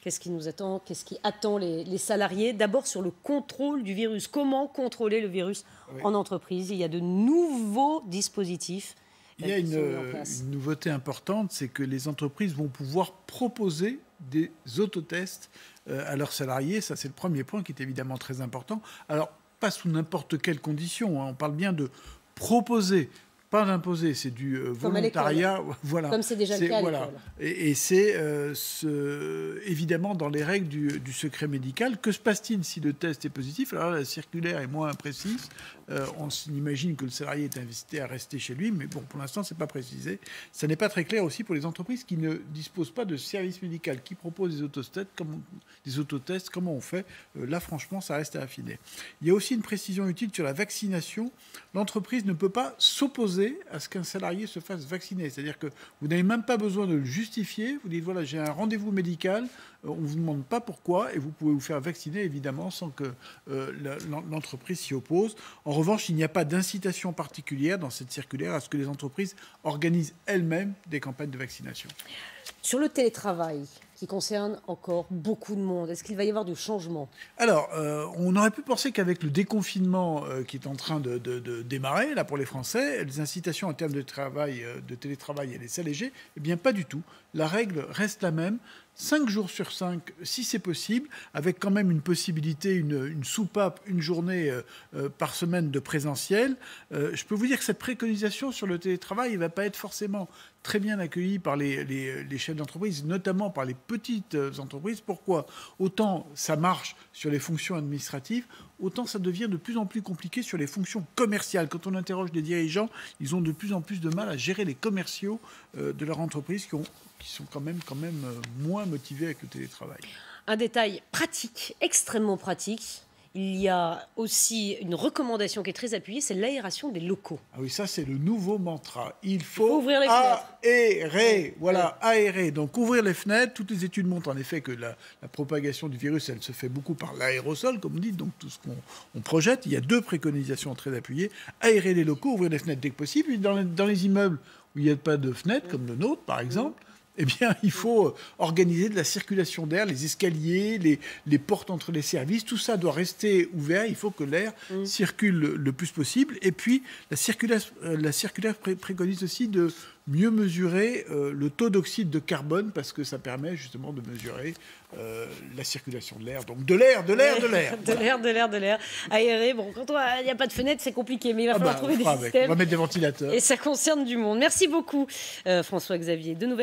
Qu'est-ce qui nous attend? Qu'est-ce qui attend les salariés? D'abord sur le contrôle du virus. Comment contrôler le virus en entreprise? Il y a de nouveaux dispositifs Il y a qui sont mis en place. une nouveauté importante, c'est que les entreprises vont pouvoir proposer des autotests à leurs salariés. Ça, c'est le premier point qui est évidemment très important. Alors, pas sous n'importe quelle condition, hein. On parle bien de proposer, pas d'imposer. C'est du volontariat. Voilà. Comme c'est déjà le cas à l'école. Et c'est évidemment dans les règles du secret médical. Que se passe-t-il si le test est positif? Alors là, la circulaire est moins précise. On s'imagine que le salarié est invité à rester chez lui, mais bon, pour l'instant, c'est pas précisé. Ça n'est pas très clair aussi pour les entreprises qui ne disposent pas de service médical, qui proposent des autotests. Comment on fait? Là, franchement, ça reste à affiner. Il y a aussi une précision utile sur la vaccination. L'entreprise ne peut pas s'opposer à ce qu'un salarié se fasse vacciner. C'est-à-dire que vous n'avez même pas besoin de le justifier. Vous dites, voilà, j'ai un rendez-vous médical, on ne vous demande pas pourquoi, et vous pouvez vous faire vacciner, évidemment, sans que l'entreprise s'y oppose. En revanche, il n'y a pas d'incitation particulière dans cette circulaire à ce que les entreprises organisent elles-mêmes des campagnes de vaccination. Sur le télétravail, qui concerne encore beaucoup de monde, est-ce qu'il va y avoir du changement? Alors, on aurait pu penser qu'avec le déconfinement qui est en train de démarrer, là, pour les Français, les incitations en termes de télétravail allaient s'alléger. Eh bien, pas du tout. La règle reste la même. 5 jours sur 5, si c'est possible, avec quand même une possibilité, une soupape, une journée par semaine de présentiel. Je peux vous dire que cette préconisation sur le télétravail ne va pas être forcément très bien accueillie par les chefs d'entreprise, notamment par les petites entreprises. Pourquoi? Autant ça marche sur les fonctions administratives, autant ça devient de plus en plus compliqué sur les fonctions commerciales. Quand on interroge les dirigeants, ils ont de plus en plus de mal à gérer les commerciaux de leur entreprise qui sont quand même moins motivés avec le télétravail. Un détail pratique, extrêmement pratique. Il y a aussi une recommandation qui est très appuyée, c'est l'aération des locaux. Ah oui, ça c'est le nouveau mantra. Il faut ouvrir les fenêtres. Aérer. Voilà, aérer. Donc ouvrir les fenêtres. Toutes les études montrent en effet que la propagation du virus, elle se fait beaucoup par l'aérosol, comme on dit, donc tout ce qu'on projette. Il y a 2 préconisations très appuyées. Aérer les locaux, ouvrir les fenêtres dès que possible. Et dans les immeubles où il n'y a pas de fenêtres, comme le nôtre par exemple, eh bien, il faut organiser de la circulation d'air, les escaliers, les portes entre les services, tout ça doit rester ouvert. Il faut que l'air circule le plus possible. Et puis, la circulaire préconise aussi de mieux mesurer le taux d'oxyde de carbone, parce que ça permet justement de mesurer la circulation de l'air. Donc de l'air. De l'air. Aérer, bon, quand il n'y a pas de fenêtre, c'est compliqué, mais il va falloir trouver des systèmes. On va mettre des ventilateurs. Et ça concerne du monde. Merci beaucoup, François-Xavier. De nouvelles